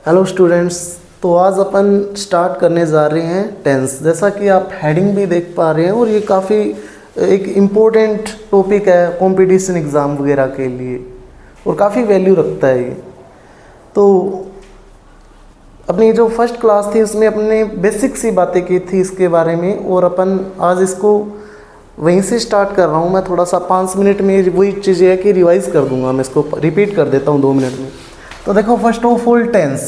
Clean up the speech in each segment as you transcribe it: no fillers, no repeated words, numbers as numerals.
Hello students. तो आज अपन start करने जा रहे हैं टेंस। जैसा कि आप हेडिंग भी देख पा रहे हैं और ये काफ़ी एक इम्पोर्टेंट टॉपिक है कंपटीशन एग्ज़ाम वगैरह के लिए और काफ़ी वैल्यू रखता है ये। तो अपनी जो फर्स्ट क्लास थी उसमें अपने बेसिक सी बातें की थी इसके बारे में और अपन आज इसको वहीं से स्टार्ट कर रहा हूँ। मैं थोड़ा सा 5 मिनट में वही चीज़ें है कि रिवाइज़ कर दूँगा, मैं इसको रिपीट कर देता हूँ 2 मिनट में। तो देखो, फर्स्ट ऑफ ऑल टेंस।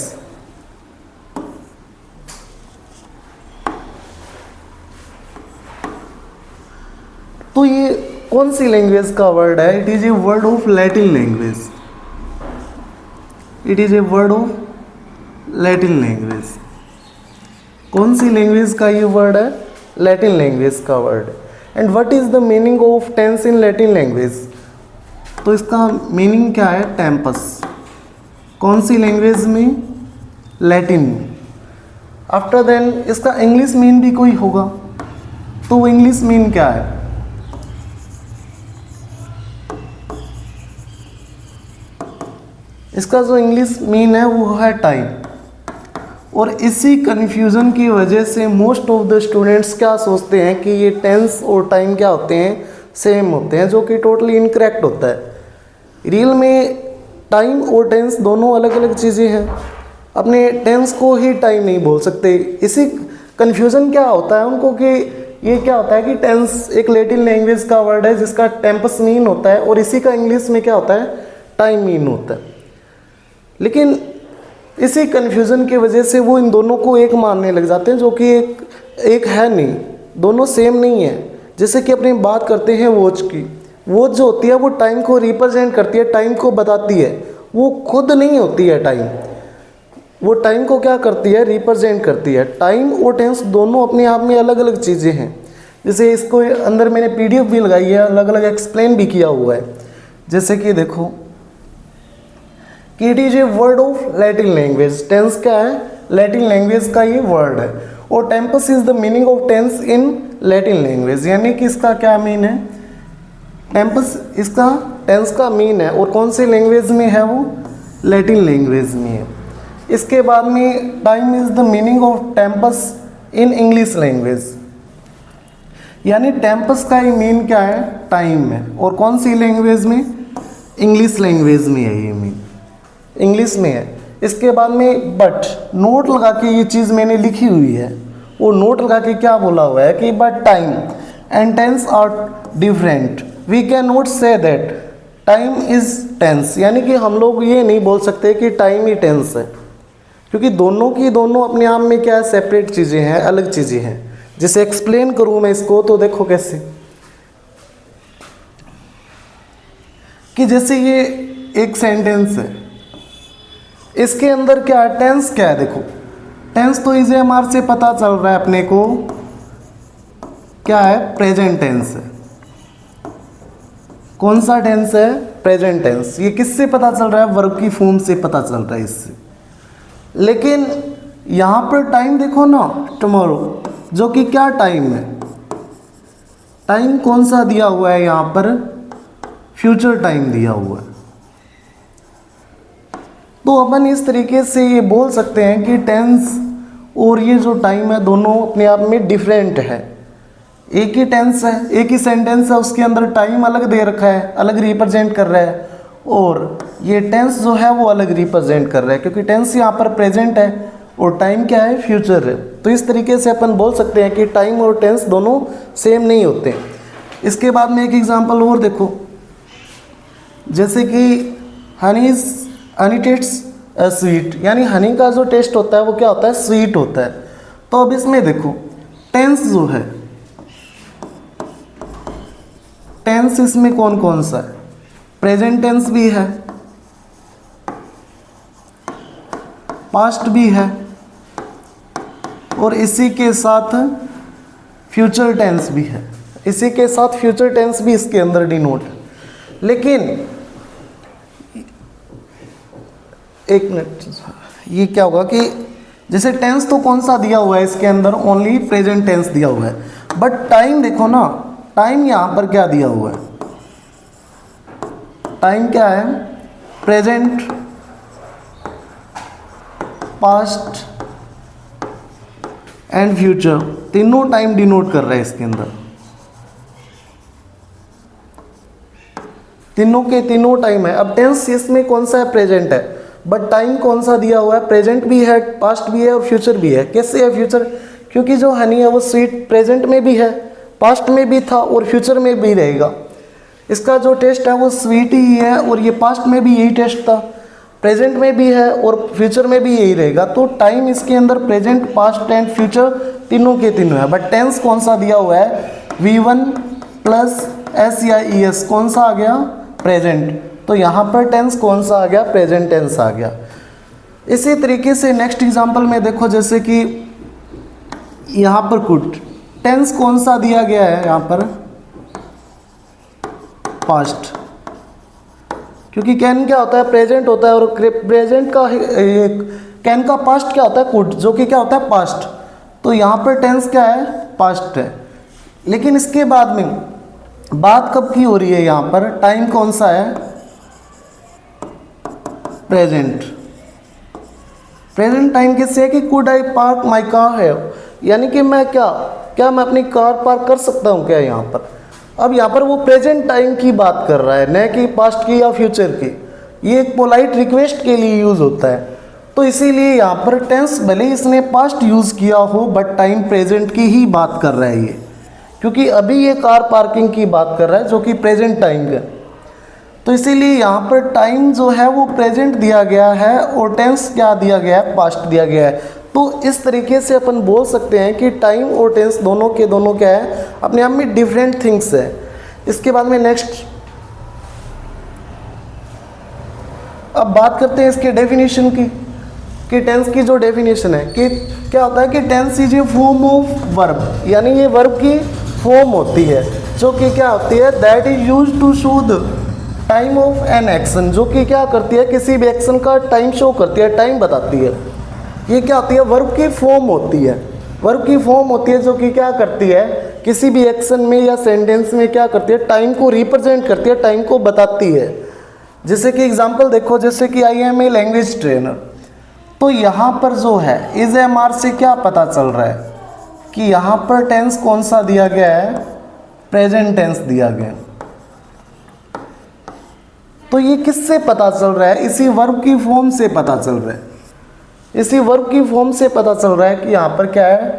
तो ये कौन सी लैंग्वेज का वर्ड है? It is a word of Latin language. It is a word of Latin language. कौन सी लैंग्वेज का ये वर्ड है? लैटिन लैंग्वेज का word. And what is the meaning of tense in Latin language? तो इसका मीनिंग क्या है? टेम्पस। कौन सी लैंग्वेज में? लैटिन में। आफ्टर देन इसका इंग्लिश मीन भी कोई होगा, तो वो इंग्लिश मीन क्या है? इसका जो इंग्लिश मीन है वो है टाइम। और इसी कन्फ्यूज़न की वजह से मोस्ट ऑफ द स्टूडेंट्स क्या सोचते हैं कि ये टेंस और टाइम क्या होते हैं? सेम होते हैं, जो कि टोटली इनकरेक्ट होता है। रियल में टाइम और टेंस दोनों अलग अलग चीज़ें हैं। अपने टेंस को ही टाइम नहीं बोल सकते। इसी कन्फ्यूज़न क्या होता है उनको कि ये क्या होता है कि टेंस एक लैटिन लैंग्वेज का वर्ड है जिसका टेम्पस मीन होता है और इसी का इंग्लिश में क्या होता है? टाइम मीन होता है। लेकिन इसी कन्फ्यूज़न की वजह से वो इन दोनों को एक मानने लग जाते हैं, जो कि एक है नहीं, दोनों सेम नहीं है। जैसे कि अपनी बात करते हैं वॉच की। वॉच जो होती है वो टाइम को रिप्रेजेंट करती है, टाइम को बताती है। वो खुद नहीं होती है टाइम, वो टाइम को क्या करती है? रिप्रेजेंट करती है। टाइम और टेंस दोनों अपने आप में अलग अलग चीज़ें हैं। जैसे इसको अंदर मैंने PDF भी लगाई है, अलग अलग एक्सप्लेन भी किया हुआ है। जैसे कि देखो कि it is a word of Latin language. Tense क्या है? लैटिन लैंग्वेज का ये वर्ड है। और टेम्पस is the meaning of tense in Latin language. यानी कि इसका क्या मीन है? टेम्पस इसका टेंस का मीन है। और कौन सी लैंग्वेज में है वो? लैटिन लैंग्वेज में है। इसके बाद में time is the meaning of Tempest in English language. यानी टेम्पस का ही मीन क्या है? टाइम है। और कौन सी लैंग्वेज में? इंग्लिश लैंग्वेज में है ये मीन, इंग्लिश में है। इसके बाद में बट नोट लगा के ये चीज़ मैंने लिखी हुई है। वो नोट लगा के क्या बोला हुआ है कि but time and tense are different, we can not say that time is tense. यानी कि हम लोग ये नहीं बोल सकते कि टाइम ही टेंस है, क्योंकि दोनों की दोनों अपने आप में क्या है? सेपरेट चीज़ें हैं, अलग चीज़ें हैं। जैसे एक्सप्लेन करूँ मैं इसको तो देखो कैसे, कि जैसे ये एक सेंटेंस है, इसके अंदर क्या है? टेंस क्या है? देखो, टेंस तो इसे हमारे से पता चल रहा है अपने को क्या है? प्रेजेंट टेंस है। कौन सा टेंस है? Present tense. ये किससे पता चल रहा है? वर्ब की फॉर्म से पता चल रहा है इससे। लेकिन यहाँ पर टाइम देखो ना, टुमारो, जो कि क्या टाइम है? टाइम कौन सा दिया हुआ है यहाँ पर? फ्यूचर टाइम दिया हुआ है। तो अपन इस तरीके से ये बोल सकते हैं कि टेंस और ये जो टाइम है दोनों अपने आप में डिफरेंट है। एक ही टेंस है, एक ही सेंटेंस है, उसके अंदर टाइम अलग दे रखा है, अलग रिप्रेजेंट कर रहा है, और ये टेंस जो है वो अलग रिप्रेजेंट कर रहा है, क्योंकि टेंस यहाँ पर प्रेजेंट है और टाइम क्या है? फ्यूचर है। तो इस तरीके से अपन बोल सकते हैं कि टाइम और टेंस दोनों सेम नहीं होते। इसके बाद में एक एग्जाम्पल और देखो, जैसे कि हनी टेस्ट्स स्वीट। यानी हनी का जो टेस्ट होता है वो क्या होता है? स्वीट होता है। तो अब इसमें देखो, टेंस जो है, टेंस इसमें कौन कौन सा है? प्रेजेंट टेंस भी है, पास्ट भी है, और इसी के साथ फ्यूचर टेंस भी है। इसी के साथ फ्यूचर टेंस भी इसके अंदर डिनोट है। लेकिन एक मिनट, ये क्या होगा कि जैसे टेंस तो कौन सा दिया हुआ है इसके अंदर? ओनली प्रेजेंट टेंस दिया हुआ है। बट टाइम देखो ना, टाइम यहाँ पर क्या दिया हुआ है? टाइम क्या है? प्रेजेंट पास्ट एंड फ्यूचर, तीनों टाइम डिनोट कर रहा है इसके अंदर, तीनों के तीनों टाइम है। अब टेंस इसमें कौन सा है, प्रेजेंट है, बट टाइम कौन सा दिया हुआ है, प्रेजेंट भी है, पास्ट भी है और फ्यूचर भी है। कैसे है फ्यूचर, क्योंकि जो हनी है वो स्वीट प्रेजेंट में भी है, पास्ट में भी था और फ्यूचर में भी रहेगा। इसका जो टेस्ट है वो स्वीट ही है और ये पास्ट में भी यही टेस्ट था, प्रेजेंट में भी है और फ्यूचर में भी यही रहेगा। तो टाइम इसके अंदर प्रेजेंट, पास्ट एंड फ्यूचर तीनों के तीनों है। बट टेंस कौन सा दिया हुआ है, V1 प्लस S या ES, कौन सा आ गया, प्रेजेंट। तो यहाँ पर टेंस कौन सा आ गया, प्रेजेंट टेंस आ गया। इसी तरीके से नेक्स्ट एग्जांपल में देखो, जैसे कि यहाँ पर कुड, टेंस कौन सा दिया गया है यहाँ पर, पास्ट, क्योंकि कैन क्या होता है, प्रेजेंट होता है, और प्रेजेंट का कैन का पास्ट क्या होता है, कुड, जो कि क्या होता है, पास्ट। तो यहाँ पर टेंस क्या है, पास्ट है। लेकिन इसके बाद में बात कब की हो रही है, यहाँ पर टाइम कौन सा है, प्रेजेंट। प्रेजेंट टाइम किससे है कि could I park my car है, यानी कि मैं क्या मैं अपनी कार पार्क कर सकता हूँ क्या यहाँ पर। अब यहाँ पर वो प्रेजेंट टाइम की बात कर रहा है, न कि पास्ट की या फ्यूचर की। ये एक पोलाइट रिक्वेस्ट के लिए यूज़ होता है। तो इसीलिए यहाँ पर टेंस भले इसने पास्ट यूज़ किया हो, बट टाइम प्रेजेंट की ही बात कर रहा है ये, क्योंकि अभी ये कार पार्किंग की बात कर रहा है जो कि प्रेजेंट टाइम का। तो इसीलिए यहाँ पर टाइम जो है वो प्रेजेंट दिया गया है और टेंस क्या दिया गया है, पास्ट दिया गया है। तो इस तरीके से अपन बोल सकते हैं कि टाइम और टेंस दोनों के दोनों क्या है, अपने आप में डिफरेंट थिंग्स है। इसके बाद में नेक्स्ट अब बात करते हैं इसके डेफिनेशन की, कि टेंस की जो डेफिनेशन है कि क्या होता है कि tense is a form of verb, यानी ये वर्ब की फॉर्म होती है जो कि क्या होती है, that is use to show the time of an action, जो कि क्या करती है, किसी भी एक्शन का टाइम शो करती है, टाइम बताती है। ये क्या होती है, वर्ब की फॉर्म होती है, वर्ब की फॉर्म होती है जो कि क्या करती है, किसी भी एक्शन में या सेंटेंस में क्या करती है, टाइम को रिप्रेजेंट करती है, टाइम को बताती है। जैसे कि एग्जांपल देखो, जैसे कि I am a language trainer, तो यहाँ पर जो है इज एम आर से क्या पता चल रहा है कि यहाँ पर टेंस कौन सा दिया गया है, प्रेजेंट टेंस दिया गया है। तो ये किससे पता चल रहा है, इसी वर्ब की फॉर्म से पता चल रहा है, इसी वर्ब की फॉर्म से पता चल रहा है कि यहाँ पर क्या है,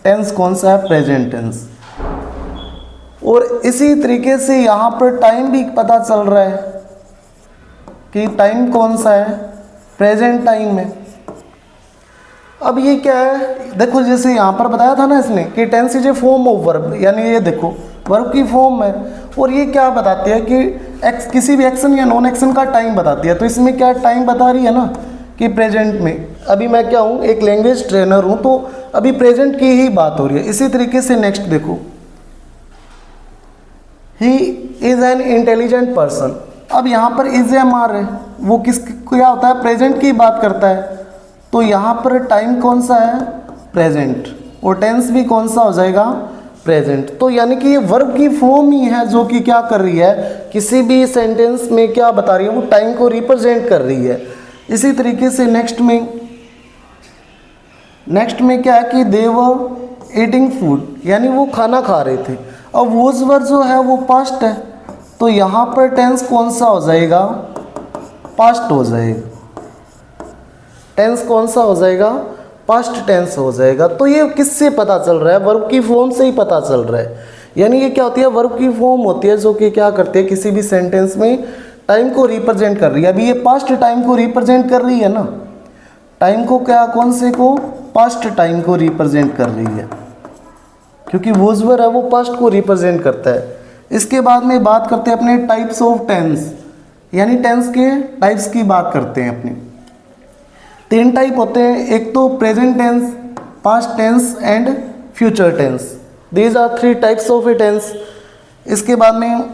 टेंस कौन सा है, प्रेजेंट टेंस। और इसी तरीके से यहाँ पर टाइम भी पता चल रहा है कि टाइम कौन सा है, प्रेजेंट टाइम में। अब ये क्या है, देखो जैसे यहाँ पर बताया था ना इसने कि tense is a form of verb, यानी ये देखो वर्ब की फॉर्म है और ये क्या बताती है कि किसी भी एक्शन या नॉन एक्शन का टाइम बताती है। तो इसमें क्या टाइम बता रही है ना कि प्रेजेंट में, अभी मैं क्या हूँ, एक लैंग्वेज ट्रेनर हूँ, तो अभी प्रेजेंट की ही बात हो रही है। इसी तरीके से नेक्स्ट देखो, he is an intelligent person. अब यहाँ पर इज एम आर है, वो किस क्या होता है, प्रेजेंट की बात करता है। तो यहाँ पर टाइम कौन सा है, प्रेजेंट, और टेंस भी कौन सा हो जाएगा, प्रेजेंट। तो यानी कि ये वर्ब की फॉर्म ही है जो कि क्या कर रही है, किसी भी सेंटेंस में क्या बता रही है, वो टाइम को रिप्रेजेंट कर रही है। इसी तरीके से नेक्स्ट में क्या है कि दे वर ईटिंग फूड, यानी वो खाना खा रहे थे। अब वोज वर जो है वो पास्ट है, तो यहाँ पर टेंस कौन सा हो जाएगा, पास्ट हो जाएगा। टेंस कौन सा हो जाएगा, पास्ट टेंस हो जाएगा। तो ये किससे पता चल रहा है, वर्ब की फॉर्म से ही पता चल रहा है। यानी ये क्या होती है, वर्ब की फॉर्म होती है जो कि क्या करती है, किसी भी सेंटेंस में टाइम को रिप्रेजेंट कर रही है। अभी ये पास्ट टाइम को रिप्रेजेंट कर रही है ना, टाइम को क्या, कौन से को, पास्ट टाइम को रिप्रेजेंट कर रही है, क्योंकि वोज वर है वो पास्ट को रिप्रेजेंट करता है। इसके बाद में बात करते हैं अपने टाइप्स ऑफ टेंस, यानी टेंस के टाइप्स की बात करते हैं अपनी। 3 टाइप होते हैं, एक तो present tense, past tense and future tense. These are 3 types of a tense. इसके बाद में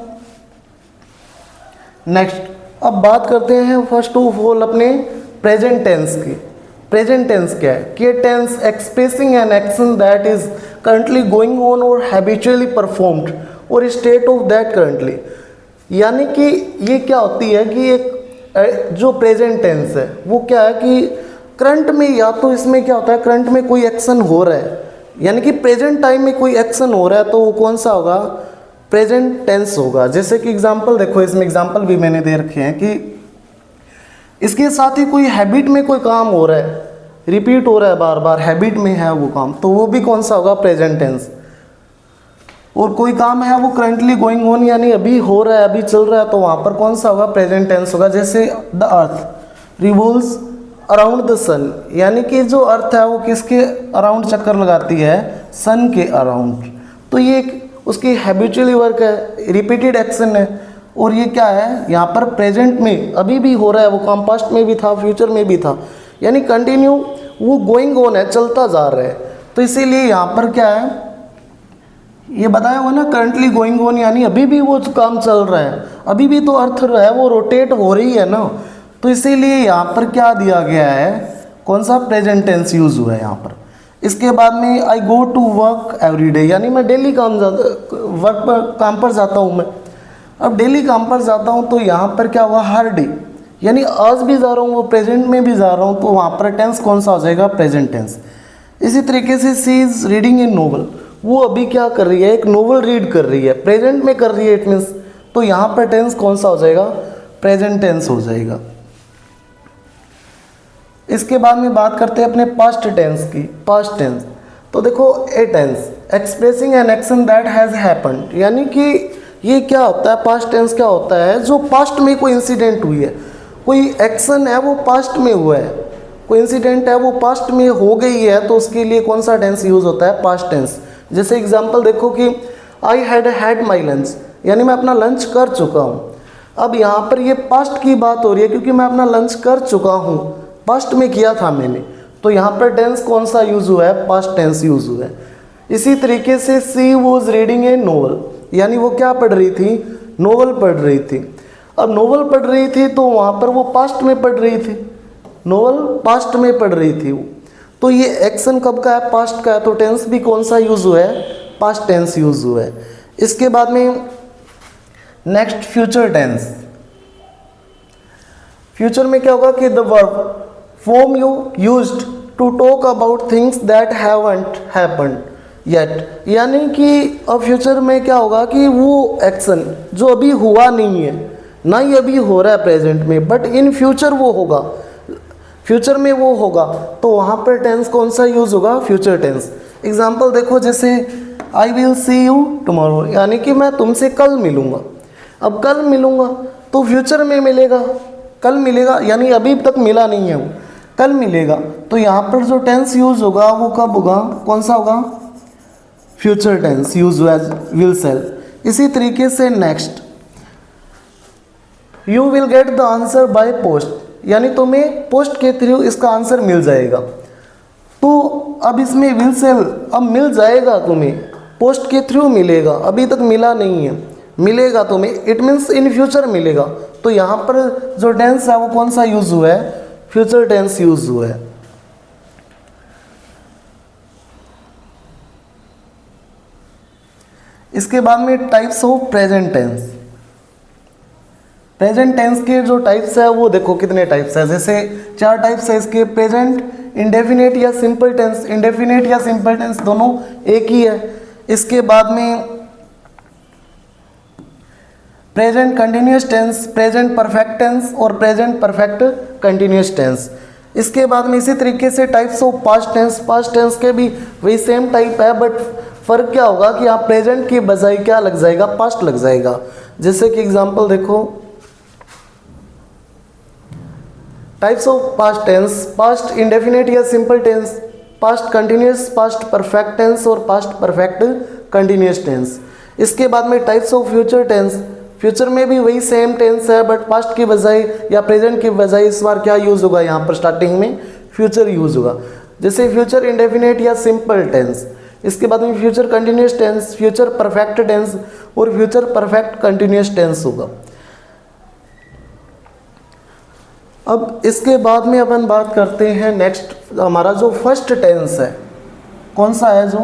नेक्स्ट अब बात करते हैं फर्स्ट ऑफ ऑल अपने प्रेजेंट टेंस की। प्रेजेंट टेंस क्या है कि tense expressing an action that is currently going on और हैबिचुअली परफॉर्म्ड और स्टेट ऑफ दैट करंटली। यानी कि ये क्या होती है कि एक जो प्रेजेंट टेंस है वो क्या है कि करंट में या तो इसमें क्या होता है, करंट में कोई एक्शन हो रहा है, यानी कि प्रेजेंट टाइम में कोई एक्शन हो रहा है, तो वो कौन सा होगा, प्रेजेंट टेंस होगा। जैसे कि एग्जांपल देखो, इसमें एग्जांपल भी मैंने दे रखे हैं कि इसके साथ ही कोई हैबिट में कोई काम हो रहा है, रिपीट हो रहा है बार बार, हैबिट में है वो काम, तो वो भी कौन सा होगा, प्रेजेंट टेंस। और कोई काम है वो करंटली गोइंग ऑन, यानी अभी हो रहा है, अभी चल रहा है, तो वहाँ पर कौन सा होगा, प्रेजेंट टेंस होगा। जैसे the earth revolves around the sun, यानी कि जो अर्थ है वो किसके अराउंड चक्कर लगाती है, सन के अराउंड। तो ये एक उसकी हैबिचुअली वर्क है, रिपीटेड एक्शन है, और ये क्या है, यहाँ पर प्रेजेंट में अभी भी हो रहा है वो काम, पास्ट में भी था, फ्यूचर में भी था, यानी कंटिन्यू वो गोइंग ऑन है, चलता जा रहा है। तो इसीलिए यहाँ पर क्या है, ये बताया हुआ ना, करंटली गोइंग ऑन, यानी अभी भी वो काम चल रहा है, अभी भी तो अर्थ है वो रोटेट हो रही है ना, तो इसीलिए यहाँ पर क्या दिया गया है, कौन सा, प्रेजेंट टेंस यूज हुआ है यहाँ पर। इसके बाद में I go to work every day, यानी मैं डेली वर्क पर काम पर जाता हूँ मैं। अब डेली काम पर जाता हूँ तो यहाँ पर क्या हुआ, हर डे, यानी आज भी जा रहा हूँ, वो प्रेजेंट में भी जा रहा हूँ, तो वहाँ पर टेंस कौन सा हो जाएगा, प्रेजेंट टेंस। इसी तरीके से सी इज रीडिंग ए नोवेल, वो अभी क्या कर रही है, एक नोवेल रीड कर रही है, प्रेजेंट में कर रही है, इट मीन्स, तो यहाँ पर टेंस कौन सा हो जाएगा, प्रेजेंट टेंस हो जाएगा। इसके बाद में बात करते हैं अपने पास्ट टेंस की, पास्ट टेंस। तो देखो a tense expressing an action that has happened, यानी कि ये क्या होता है, पास्ट टेंस क्या होता है, जो पास्ट में कोई इंसिडेंट हुई है, कोई एक्शन है वो पास्ट में हुआ है, कोई इंसिडेंट है वो पास्ट में हो गई है, तो उसके लिए कौन सा टेंस यूज़ होता है, पास्ट टेंस। जैसे एग्जांपल देखो कि आई हैड माई लंच, यानी मैं अपना लंच कर चुका हूँ। अब यहाँ पर ये पास्ट की बात हो रही है, क्योंकि मैं अपना लंच कर चुका हूँ, पास्ट में किया था मैंने, तो यहाँ पर टेंस कौन सा यूज़ हुआ है, पास्ट टेंस यूज़ हुआ है। इसी तरीके से सी वॉज रीडिंग ए नोवेल, यानी वो क्या पढ़ रही थी, नोवेल पढ़ रही थी। अब नोवेल पढ़ रही थी तो वहाँ पर वो पास्ट में पढ़ रही थी, नोवेल पास्ट में पढ़ रही थी वो, तो ये एक्शन कब का है, पास्ट का है, तो टेंस भी कौन सा यूज़ हुआ है, पास्ट टेंस यूज़ हुआ है। इसके बाद में नेक्स्ट फ्यूचर टेंस। फ्यूचर में क्या होगा कि the verb form you used to talk about things that haven't happened yet, यानी कि अब फ्यूचर में क्या होगा कि वो एक्शन जो अभी हुआ नहीं है, ना ही अभी हो रहा है प्रेजेंट में, बट इन फ्यूचर वो होगा, फ्यूचर में वो होगा, तो वहाँ पर टेंस कौन सा यूज़ होगा, फ्यूचर टेंस। एग्जाम्पल देखो, जैसे I will see you tomorrow, यानी कि मैं तुमसे कल मिलूँगा। अब कल मिलूँगा तो फ्यूचर में मिलेगा, कल मिलेगा, यानी अभी तक मिला नहीं है वो, कल मिलेगा, तो यहाँ पर जो टेंस यूज़ होगा वो कब होगा, कौन सा होगा, फ्यूचर टेंस यूज हुआ एज विल सेल। इसी तरीके से next, you will get the answer by post, यानी तुम्हें पोस्ट के थ्रू इसका आंसर मिल जाएगा। तो अब इसमें विल सेल, अब मिल जाएगा तुम्हें, पोस्ट के थ्रू मिलेगा, अभी तक मिला नहीं है, मिलेगा तुम्हें, इट मीन्स इन फ्यूचर मिलेगा, तो यहाँ पर जो टेंस है वो कौन सा यूज हुआ है, फ्यूचर टेंस यूज हुआ है। इसके बाद में types of present tense. Present tense के जो टाइप्स है वो देखो कितने टाइप्स है, जैसे 4 टाइप्स है इसके, प्रेजेंट इंडेफिनेट या सिंपल टेंस, इंडेफिनेट या सिंपल टेंस दोनों एक ही है। इसके बाद में present continuous tense, present perfect tense और प्रेजेंट परफेक्ट कंटिन्यूस टेंस। इसके बाद में इसी तरीके से types of past tense, past tense के भी वही सेम टाइप है, बट फ़र्क क्या होगा कि यहाँ प्रेजेंट की बजाय क्या लग जाएगा, पास्ट लग जाएगा। जैसे कि एग्जांपल देखो, types of past tense, past indefinite या simple tense, past continuous, past perfect tense और पास्ट परफेक्ट कंटिन्यूस टेंस। इसके बाद में types of future tense, future में भी वही सेम टेंस है, बट पास्ट की बजाय या प्रेजेंट की बजाय इस बार क्या यूज़ होगा, यहाँ पर स्टार्टिंग में फ्यूचर यूज़ होगा। जैसे फ्यूचर इंडेफिनेट या सिंपल टेंस, इसके बाद में future continuous tense, future perfect tense और फ्यूचर परफेक्ट कंटिन्यूस टेंस होगा। अब इसके बाद में अपन बात करते हैं नेक्स्ट, हमारा जो फर्स्ट टेंस है कौन सा है, जो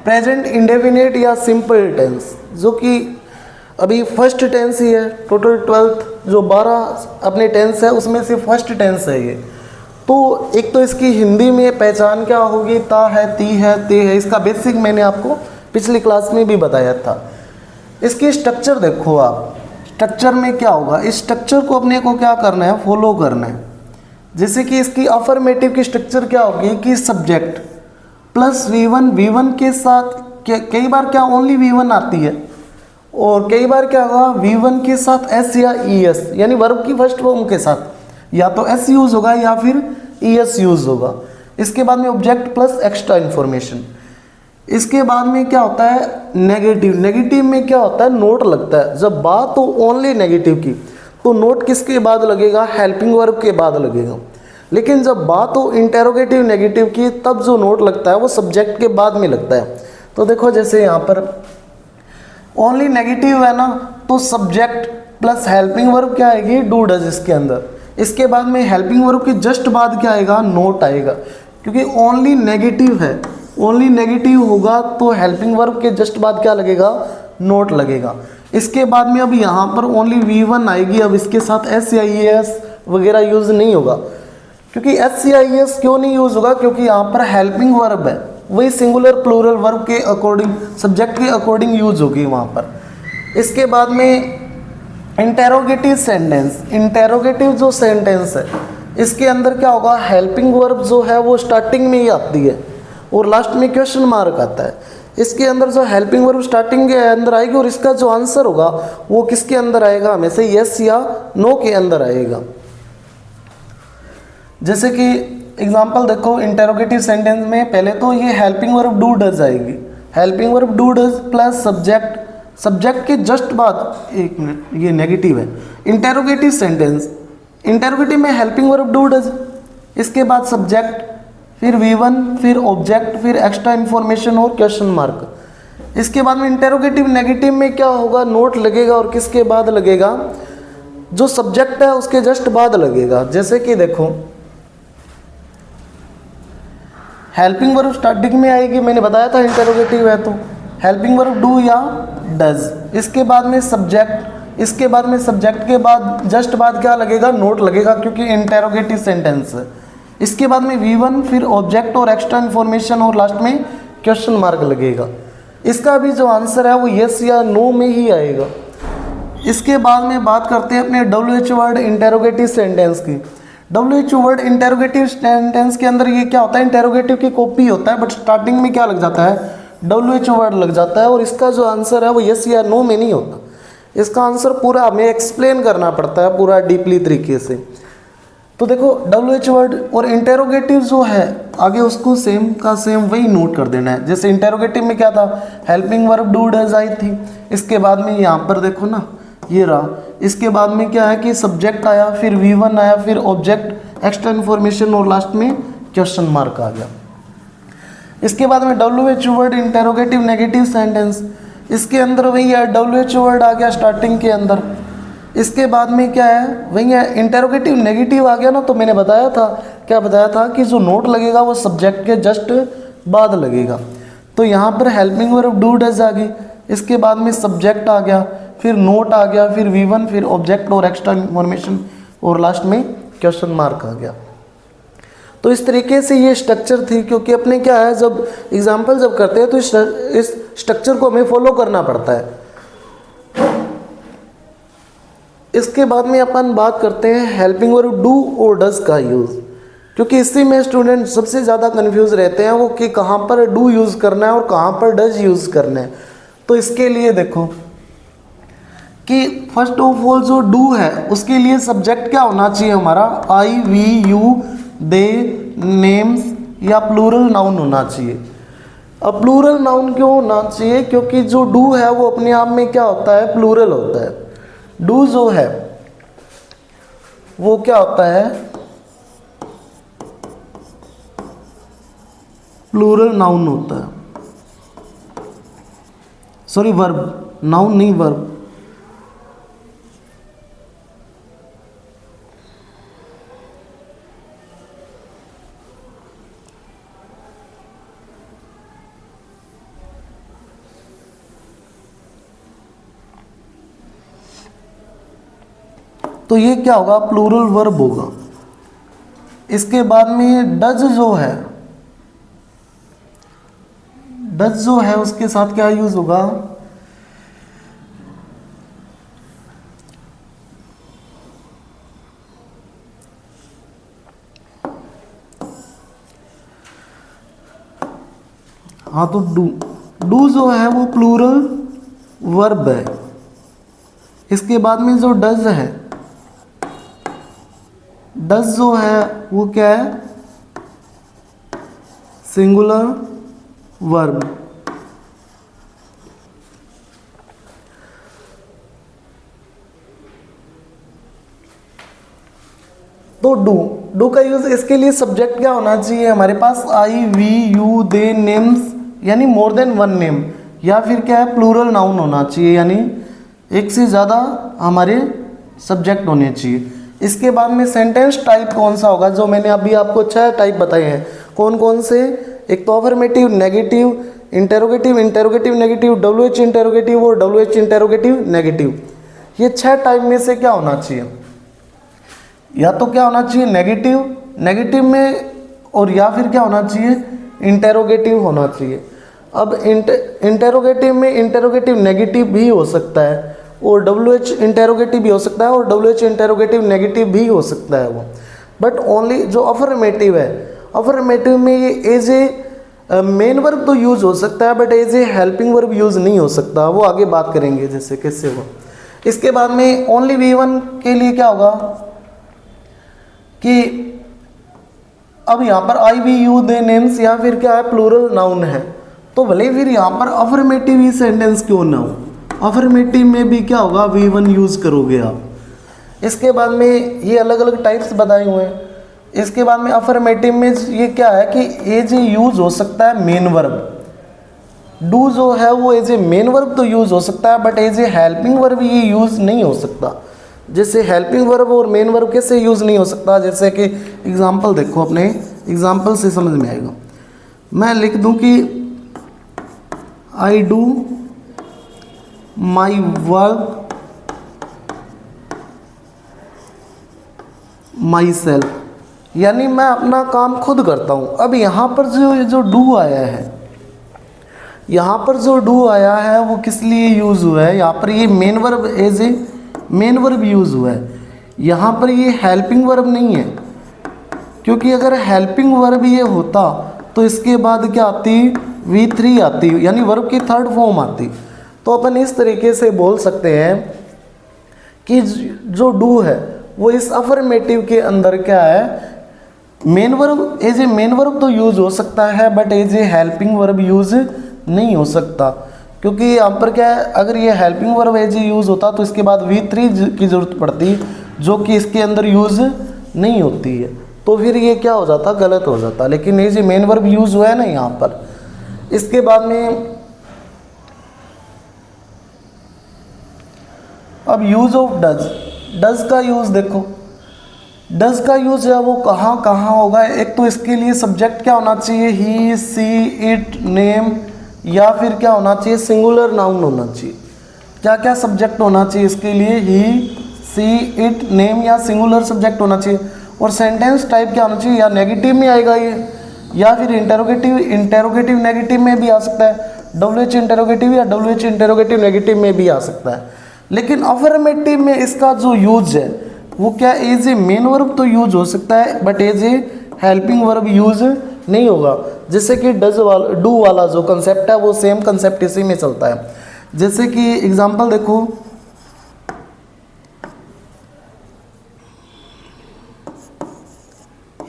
प्रेजेंट इंडेफिनेट या सिंपल टेंस, जो कि अभी फर्स्ट टेंस ही है। टोटल 12 जो 12 अपने टेंस है उसमें से फर्स्ट टेंस है ये। तो एक तो इसकी हिंदी में पहचान क्या होगी, ता है, ती है, ते है, इसका बेसिक मैंने आपको पिछली क्लास में भी बताया था। इसकी स्ट्रक्चर देखो आप, स्ट्रक्चर में क्या होगा, इस स्ट्रक्चर को अपने को क्या करना है, फॉलो करना है। जैसे कि इसकी अफर्मेटिव की स्ट्रक्चर क्या होगी कि सब्जेक्ट प्लस V1, V1 के साथ कई बार क्या ओनली V1 आती है, और कई बार क्या होगा V1 के साथ S या ES, यानी वर्ब की फर्स्ट फॉर्म के साथ या तो S यूज होगा या फिर ES यूज होगा। इसके बाद में ऑब्जेक्ट प्लस एक्स्ट्रा इंफॉर्मेशन। इसके बाद में क्या होता है नेगेटिव। नेगेटिव में क्या होता है, नोट लगता है। जब बात हो ओनली नेगेटिव की तो नोट किसके बाद लगेगा, हेल्पिंग वर्ब के बाद लगेगा। लेकिन जब बात हो इंटेरोगेटिव नेगेटिव की तब जो नोट लगता है वो सब्जेक्ट के बाद में लगता है। तो देखो जैसे यहाँ पर ओनली नेगेटिव है ना, तो सब्जेक्ट प्लस हेल्पिंग वर्ब क्या आएगी, डू डज इसके अंदर। इसके बाद में हेल्पिंग वर्ब के जस्ट बाद क्या आएगा, नोट आएगा, क्योंकि ओनली नेगेटिव है। ओनली नेगेटिव होगा तो हेल्पिंग वर्ब के जस्ट बाद क्या लगेगा, नोट लगेगा। इसके बाद में अब यहाँ पर ओनली V1 आएगी। अब इसके साथ S या ES वगैरह यूज़ नहीं होगा। क्योंकि S या ES क्यों नहीं यूज़ होगा, क्योंकि यहाँ पर हेल्पिंग वर्ब है, वही सिंगुलर प्लूरल वर्ब के अकॉर्डिंग, सब्जेक्ट के अकॉर्डिंग यूज होगी वहाँ पर। इसके बाद में इंटेरोगेटिव सेंटेंस। इंटेरोगेटिव जो सेंटेंस है इसके अंदर क्या होगा, हेल्पिंग वर्ब जो है वो स्टार्टिंग में ही आती है और लास्ट में क्वेश्चन मार्क आता है। इसके अंदर जो हेल्पिंग वर्ब स्टार्टिंग के अंदर आएगी और इसका जो आंसर होगा वो किसके अंदर आएगा, हमेशा यस या नो के अंदर आएगा। जैसे कि एग्जांपल देखो, इंटेरोगेटिव सेंटेंस में पहले तो ये हेल्पिंग वर्ब डू डज आएगी। Helping verb do does plus subject, subject के जस्ट बाद, एक मिनट ये नेगेटिव है। इंटेरोगेटिव सेंटेंस, इंटेरोगेटिव में हेल्पिंग वर्ब डू डज, इसके बाद सब्जेक्ट, फिर V1, फिर ऑब्जेक्ट, फिर एक्स्ट्रा इन्फॉर्मेशन और क्वेश्चन मार्क। इसके बाद में इंटेरोगेटिव नेगेटिव में क्या होगा, नोट लगेगा और किसके बाद लगेगा, जो सब्जेक्ट है उसके जस्ट बाद लगेगा। जैसे कि देखो हेल्पिंग वर्ब स्टार्टिंग में आएगी, मैंने बताया था इंटेरोगेटिव है तो हेल्पिंग वर्ब डू या डज। इसके बाद में सब्जेक्ट, इसके बाद में सब्जेक्ट के बाद जस्ट बाद क्या लगेगा, नोट लगेगा, क्योंकि इंटेरोगेटिव सेंटेंस है। इसके बाद में V1, फिर ऑब्जेक्ट और एक्स्ट्रा इन्फॉर्मेशन और लास्ट में क्वेश्चन मार्क लगेगा। इसका भी जो आंसर है वो यस या नो में ही आएगा। इसके बाद में बात करते हैं अपने WH वर्ड इंटेरोगेटिव सेंटेंस की। WH वर्ड इंटेरोगेटिव सेंटेंस के अंदर ये क्या होता है, इंटेरोगेटिव की कॉपी होता है, बट स्टार्टिंग में क्या लग जाता है, WH वर्ड लग जाता है और इसका जो आंसर है वो यस या नो में नहीं होता। इसका आंसर पूरा हमें एक्सप्लेन करना पड़ता है पूरा डीपली तरीके से। तो देखो WH वर्ड और इंटेरोगेटिव जो है आगे उसको सेम का सेम वही नोट कर देना है। जैसे इंटेरोगेटिव में क्या था, helping verb do does I थी। इसके बाद में यहाँ पर देखो ना ये रहा। इसके बाद में क्या है कि सब्जेक्ट आया, फिर V1 आया, फिर ऑब्जेक्ट, एक्स्ट्रा इन्फॉर्मेशन और लास्ट में क्वेश्चन मार्क आ गया। इसके बाद में WH word interrogative negative sentence, इसके अंदर वही है, WH वर्ड आ गया स्टार्टिंग के अंदर। इसके बाद में क्या है, वही है इंटेरोगेटिव नेगेटिव आ गया ना, तो मैंने बताया था, क्या बताया था कि जो नोट लगेगा वो सब्जेक्ट के जस्ट बाद लगेगा। तो यहाँ पर हेल्पिंग वर्ब डू डज आ गई, इसके बाद में सब्जेक्ट आ गया, फिर नोट आ गया, फिर V1, फिर ऑब्जेक्ट और एक्स्ट्रा इन्फॉर्मेशन और लास्ट में क्वेश्चन मार्क आ गया। तो इस तरीके से ये स्ट्रक्चर थी, क्योंकि अपने क्या है जब एग्जाम्पल जब करते हैं तो इस स्ट्रक्चर को हमें फॉलो करना पड़ता है। इसके बाद में अपन बात करते हैं हेल्पिंग वर्ब डू और डज का यूज़, क्योंकि इसी में स्टूडेंट सबसे ज़्यादा कंफ्यूज रहते हैं वो कि कहाँ पर डू यूज़ करना है और कहाँ पर डज यूज़ करना है। तो इसके लिए देखो कि फर्स्ट ऑफ ऑल जो डू है उसके लिए सब्जेक्ट क्या होना चाहिए हमारा, आई, वी, यू, दे, नेम्स या प्लूरल नाउन होना चाहिए। अब प्लूरल नाउन क्यों होना चाहिए, क्योंकि जो डू है वो अपने आप में क्या होता है, प्लूरल होता है। डू जो है वो क्या होता है, प्लूरल नाउन होता है, सॉरी वर्ब, नाउन नहीं वर्ब। तो ये क्या होगा, प्लूरल वर्ब होगा। इसके बाद में डज जो है उसके साथ क्या यूज होगा, हाँ तो डू जो है वो प्लूरल वर्ब है। इसके बाद में जो डज है, डज जो है वो क्या है, सिंगुलर वर्ब। तो डू का यूज, इसके लिए सब्जेक्ट क्या होना चाहिए हमारे पास, आई वी यू दे नेम्स, यानी मोर देन वन नेम, या फिर क्या है प्लूरल नाउन होना चाहिए, यानी एक से ज़्यादा हमारे सब्जेक्ट होने चाहिए। इसके बाद में सेंटेंस टाइप कौन सा होगा, जो मैंने अभी आपको 6 टाइप बताए हैं। कौन कौन से, एक तो affirmative, negative, interrogative, interrogative negative, WH interrogative और WH इंटेरोगेटिव नेगेटिव। ये 6 टाइप में से क्या होना चाहिए, या तो क्या होना चाहिए नेगेटिव में, और या फिर क्या होना चाहिए इंटेरोगेटिव होना चाहिए। अब इंटेरोगेटिव में इंटेरोगेटिव नेगेटिव भी हो सकता है, और WH इंटेरोगेटिव भी हो सकता है, और WH इंटेरोगेटिव नेगेटिव भी हो सकता है वो। बट ओनली जो अफर्मेटिव है, अफर्मेटिव में ये एज ए मेन वर्ब तो यूज हो सकता है, but as a helping verb use नहीं हो सकता, वो आगे बात करेंगे जैसे कैसे हो। इसके बाद में ओनली V1 के लिए क्या होगा कि अब यहाँ पर आई वी यू दे नेम्स या फिर क्या है प्लूरल नाउन है, तो भले फिर यहाँ पर अफर्मेटिव ही सेंटेंस क्यों ना हो, अफर्मेटिव में भी क्या होगा V1 यूज करोगे आप। इसके बाद में ये अलग अलग टाइप्स बताए हुए हैं। इसके बाद में अफर्मेटिव में ये क्या है कि एज ए यूज हो सकता है मेन वर्ब। डू जो है वो एज ए मेन वर्ब तो यूज हो सकता है, but as a helping verb ये यूज नहीं हो सकता। जैसे हेल्पिंग वर्ब और मेन वर्ब कैसे यूज नहीं हो सकता, जैसे कि एग्जांपल देखो, अपने एग्जांपल से समझ में आएगा। मैं लिख दूं कि I do my work my self, यानी मैं अपना काम खुद करता हूं। अब यहाँ पर जो डू आया है, यहाँ पर जो डू आया है वो किस लिए यूज हुआ है, यहाँ पर ये main verb as a main verb use हुआ है, यहाँ पर ये हेल्पिंग वर्ब नहीं है। क्योंकि अगर हेल्पिंग वर्ब ये होता तो इसके बाद क्या आती, V3 आती, यानी वर्ब की थर्ड फॉर्म आती। तो अपन इस तरीके से बोल सकते हैं कि जो डू है वो इस अफर्मेटिव के अंदर क्या है, main verb, as a main verb तो यूज हो सकता है, but as a helping verb use नहीं हो सकता। क्योंकि यहाँ पर क्या है, अगर ये हेल्पिंग वर्ब एज यूज़ होता तो इसके बाद V3 की ज़रूरत पड़ती, जो कि इसके अंदर यूज़ नहीं होती है, तो फिर ये क्या हो जाता, गलत हो जाता। लेकिन as a main verb use हुआ है ना यहाँ पर। इसके बाद में अब यूज़ ऑफ डज का यूज़ देखो, डज का यूज़ है वो कहाँ कहाँ होगा। एक तो इसके लिए सब्जेक्ट क्या होना चाहिए, ही, सी, इट, नेम, या फिर क्या होना चाहिए सिंगुलर नाउन होना चाहिए। क्या क्या सब्जेक्ट होना चाहिए इसके लिए, ही, सी, इट, नेम या सिंगुलर सब्जेक्ट होना चाहिए। और सेंटेंस टाइप क्या होना चाहिए, या नेगेटिव में आएगा ये, या फिर इंटेरोगेटिव नेगेटिव में भी आ सकता है, WH इंटेरोगेटिव या WH इंटेरोगेटिव नेगेटिव में भी आ सकता है। लेकिन अफर्मेटिव में इसका जो यूज है वो क्या, एज ए मेन वर्ब तो यूज हो सकता है, but as a helping verb use नहीं होगा। जैसे कि डू वाला जो कंसेप्ट है वो सेम कंसेप्ट इसी में चलता है। जैसे कि एग्जांपल देखो,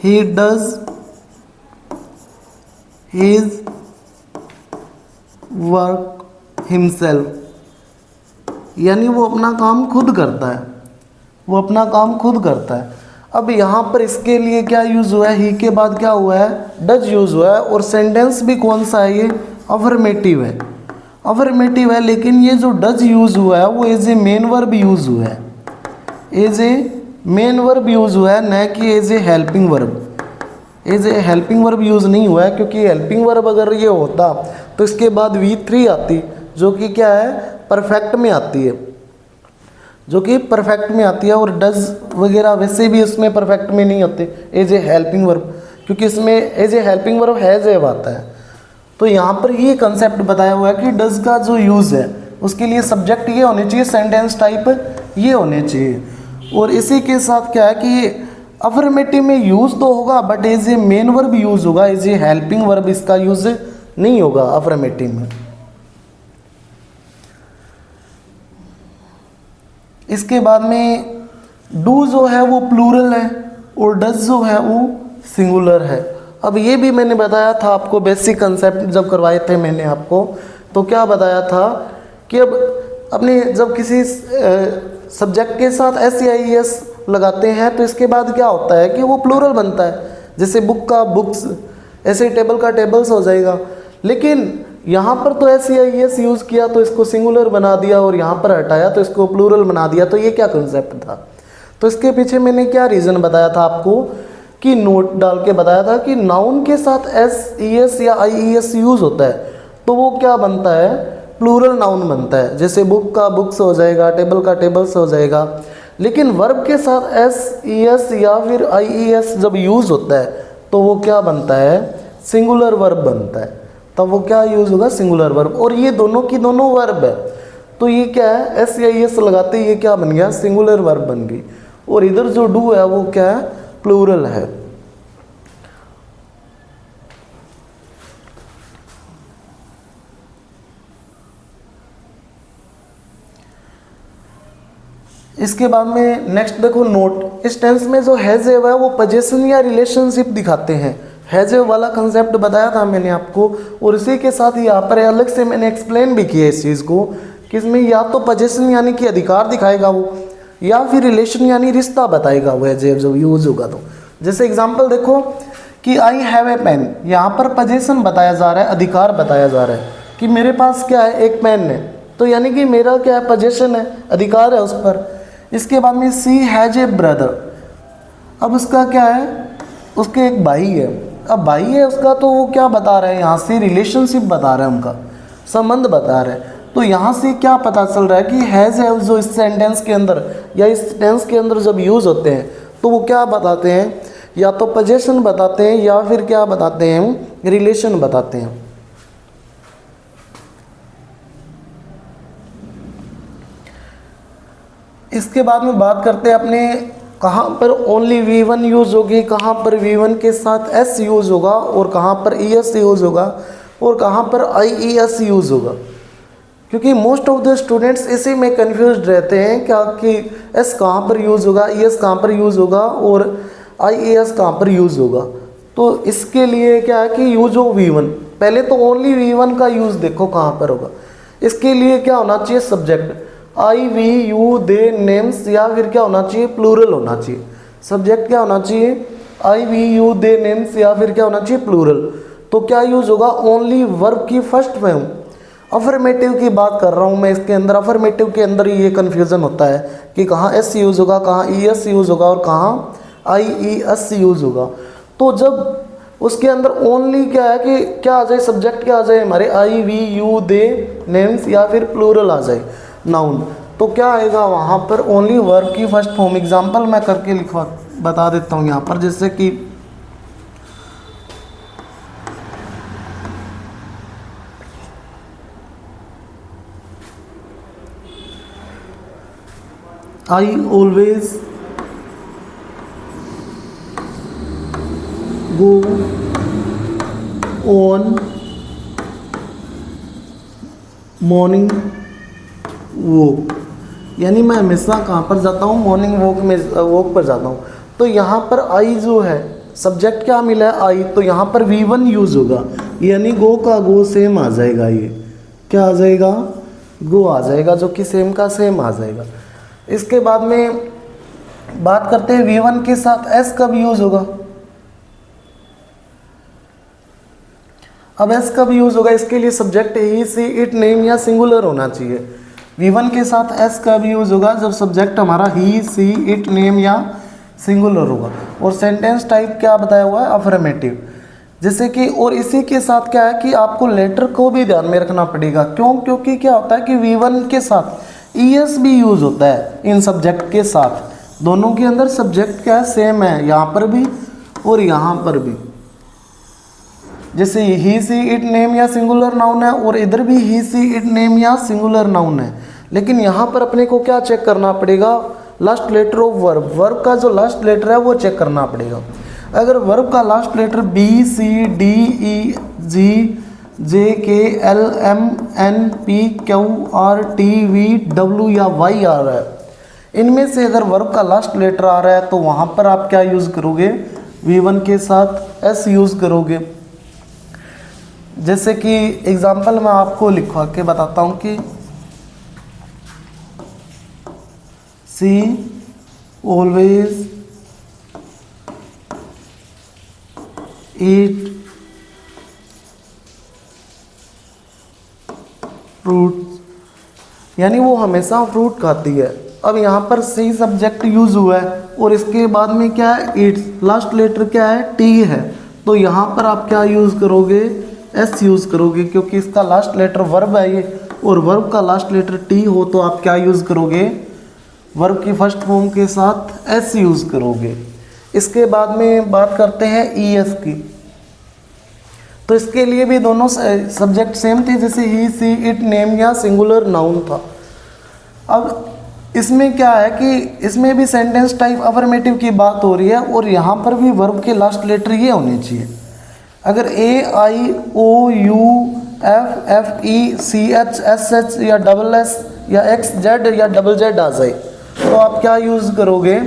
he does his work himself, यानी वो अपना काम खुद करता है, वो अपना काम खुद करता है। अब यहाँ पर इसके लिए क्या यूज़ हुआ है, ही के बाद क्या हुआ है, डज यूज़ हुआ है। और सेंटेंस भी कौन सा है, ये अफर्मेटिव है, अफर्मेटिव है। लेकिन ये जो डज यूज़ हुआ है वो as a main verb use हुआ है, as a main verb use हुआ है, न कि as a helping verb. As a helping verb use नहीं हुआ है, क्योंकि हेल्पिंग वर्ब अगर ये होता तो इसके बाद V3 आती, जो कि क्या है परफेक्ट में आती है। जो कि परफेक्ट में आती है, और डज वगैरह वैसे भी उसमें परफेक्ट में नहीं होते एज ए हेल्पिंग वर्ब, क्योंकि इसमें as a helping verb has have आता है। तो यहाँ पर ये कंसेप्ट बताया हुआ है कि डज का जो यूज़ है उसके लिए सब्जेक्ट ये होने चाहिए, सेंटेंस टाइप ये होने चाहिए, और इसी के साथ क्या है कि अफर्मेटिव में यूज़ तो होगा but as a main verb use होगा, एज ए हेल्पिंग वर्ब इसका यूज़ नहीं होगा अफर्मेटिव में। इसके बाद में डू जो है वो प्लूरल है और डज जो है वो सिंगुलर है। अब ये भी मैंने बताया था आपको, बेसिक कंसेप्ट जब करवाए थे मैंने आपको, तो क्या बताया था कि अब अपने जब किसी सब्जेक्ट के साथ SEIS लगाते हैं तो इसके बाद क्या होता है कि वो प्लूरल बनता है, जैसे बुक का बुक्स, ऐसे टेबल का टेबल्स हो जाएगा। लेकिन यहाँ पर तो SEIS यूज़ किया तो इसको सिंगुलर बना दिया, और यहाँ पर हटाया तो इसको प्लूरल बना दिया। तो ये क्या कंसेप्ट था? तो इसके पीछे मैंने क्या रीज़न बताया था आपको, कि नोट डाल के बताया था कि नाउन के साथ SES या IES यूज़ होता है तो वो क्या बनता है, प्लूरल नाउन बनता है। जैसे बुक का बुक्स हो जाएगा, टेबल का टेबल्स हो जाएगा। लेकिन वर्ब के साथ SES या फिर IES जब यूज़ होता है तो वो क्या बनता है, सिंगुलर वर्ब बनता है। तब वो क्या यूज़ होगा, सिंगुलर वर्ब। और ये दोनों की दोनों वर्ब है, तो ये क्या है, SEIS लगाते ये क्या बन गया, सिंगुलर वर्ब बन गई। और इधर जो डू है वो क्या है, प्लूरल है। इसके बाद में नेक्स्ट देखो नोट। इस टेंस में जो हैज़ है वो पोजीशन या रिलेशनशिप दिखाते हैं। हैज़ वाला कंसेप्ट बताया था मैंने आपको, और इसी के साथ यहाँ पर अलग से मैंने एक्सप्लेन भी किया इस चीज़ को कि इसमें या तो पोजीशन यानी कि अधिकार दिखाएगा वो, या फिर रिलेशन यानी रिश्ता बताएगा वो हैज़ जब यूज़ होगा तो। जैसे एग्जाम्पल देखो कि आई हैव ए पेन, यहाँ पर पोजीशन बताया जा रहा है, अधिकार बताया जा रहा है कि मेरे पास क्या है, एक पेन है, तो यानी कि मेरा क्या है, पोजीशन है, अधिकार है उस पर। इसके बाद में सी हैज ए ब्रदर, अब उसका क्या है, उसके एक भाई है। अब भाई है उसका, तो वो क्या बता रहा है, यहाँ से रिलेशनशिप बता रहा है, उनका संबंध बता रहा है। तो यहाँ से क्या पता चल रहा है कि हैज़ है जो इस सेंटेंस के अंदर या इस टेंस के अंदर जब यूज़ होते हैं तो वो क्या बताते हैं, या तो पोजीशन बताते हैं या फिर क्या बताते हैं, रिलेशन बताते हैं। इसके बाद में बात करते हैं अपने कहाँ पर ओनली V1 यूज़ होगी, कहाँ पर V1 के साथ S यूज़ होगा, और कहाँ पर ES यूज़ होगा, और कहाँ पर IES यूज़ होगा। क्योंकि मोस्ट ऑफ द स्टूडेंट्स इसी में कंफ्यूज रहते हैं क्या कि S कहाँ पर यूज़ होगा, ES कहाँ पर यूज़ होगा, और IES कहाँ पर यूज़ होगा। तो इसके लिए क्या है कि यूज हो V1, पहले तो ओनली V1 का यूज़ देखो कहाँ पर होगा। इसके लिए क्या होना चाहिए, subject I we you they names, या फिर क्या होना चाहिए, प्लूरल होना चाहिए। सब्जेक्ट क्या होना चाहिए, आई वी यू दे नेम्स, या फिर क्या होना चाहिए, प्लूरल। तो क्या यूज़ होगा, ओनली वर्ब की फर्स्ट फॉर्म। अफर्मेटिव की बात कर रहा हूँ मैं, इसके अंदर अफर्मेटिव के अंदर ही ये कन्फ्यूज़न होता है कि कहाँ S यूज़ होगा, कहाँ ES यूज़ होगा, और कहाँ IES यूज़ होगा। तो जब उसके अंदर ओनली क्या है कि क्या आ जाए, सब्जेक्ट क्या आ जाए हमारे, आई वी यू दे नेम्स, या फिर प्लूरल आ जाए नाउन, तो क्या आएगा वहाँ पर, ओनली वर्ब की फर्स्ट फॉर्म। एग्जाम्पल मैं करके लिखवा बता देता हूँ यहाँ पर, जैसे कि I always go on morning walk, यानी मैं हमेशा कहाँ पर जाता हूँ, मॉर्निंग वॉक में वॉक पर जाता हूँ। तो यहाँ पर आई जो है, सब्जेक्ट क्या मिला है, आई, तो यहाँ पर V1 यूज़ होगा, यानी गो का गो सेम आ जाएगा। ये क्या आ जाएगा, गो आ जाएगा, जो कि सेम का सेम आ जाएगा। इसके बाद में बात करते हैं V1 के साथ S कब यूज़ होगा। अब S कब यूज़ होगा, इसके लिए subject he, she, it, name या सिंगुलर होना चाहिए। V1 के साथ S कब यूज़ होगा, जब सब्जेक्ट हमारा ही, सी, इट, नेम या सिंगुलर होगा। और सेंटेंस टाइप क्या बताया हुआ है, अफर्मेटिव। जैसे कि और इसी के साथ क्या है कि आपको लेटर को भी ध्यान में रखना पड़ेगा। क्यों, क्योंकि क्या होता है कि V1 के साथ ईएस भी यूज होता है इन सब्जेक्ट के साथ। दोनों के अंदर सब्जेक्ट क्या है, सेम है, यहाँ पर भी और यहाँ पर भी। जैसे ही सी इट नेम या सिंगुलर नाउन है और इधर भी ही सी इट नेम या सिंगुलर नाउन है, लेकिन यहाँ पर अपने को क्या चेक करना पड़ेगा, last letter of verb. Verb का जो लास्ट लेटर है वो चेक करना पड़ेगा। अगर वर्ब का last letter B C D E G J K L M N P Q R T V W या वाई आ रहा है, इनमें से अगर वर्ब का लास्ट लेटर आ रहा है तो वहाँ पर आप क्या यूज़ करोगे, V1 के साथ एस यूज़ करोगे। जैसे कि एग्जाम्पल मैं आपको लिखवा के बताता हूँ कि सी ऑलवेज ईट फ्रूट, यानी वो हमेशा फ्रूट खाती है। अब यहाँ पर सी सब्जेक्ट यूज हुआ है और इसके बाद में क्या है, ईट्स, लास्ट लेटर क्या है, टी है, तो यहाँ पर आप क्या यूज़ करोगे, एस यूज़ करोगे, क्योंकि इसका लास्ट लेटर वर्ब है ये, और वर्ब का लास्ट लेटर टी हो तो आप क्या यूज़ करोगे, वर्ब की फर्स्ट फॉर्म के साथ एस यूज़ करोगे। इसके बाद में बात करते हैं ई एस की, तो इसके लिए भी दोनों सब्जेक्ट सेम थे, जैसे ही सी इट नेम या सिंगुलर नाउन था। अब इसमें क्या है कि इसमें भी सेंटेंस टाइप अफर्मेटिव की बात हो रही है और यहाँ पर भी वर्ब के लास्ट लेटर ये होने चाहिए। अगर A I O U F F E C H S H या डबल एस या एक्स जेड या डबल जेड आ जाए तो आप क्या यूज़ करोगे,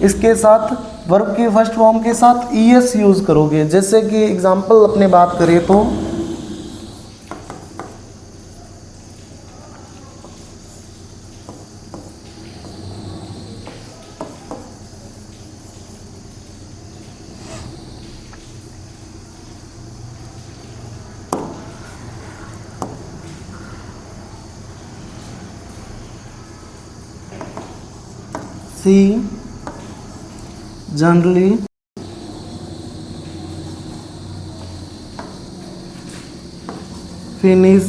इसके साथ वर्ब की फर्स्ट फॉर्म के साथ ई एस यूज़ करोगे। जैसे कि एग्जांपल अपने बात करें तो see generally finish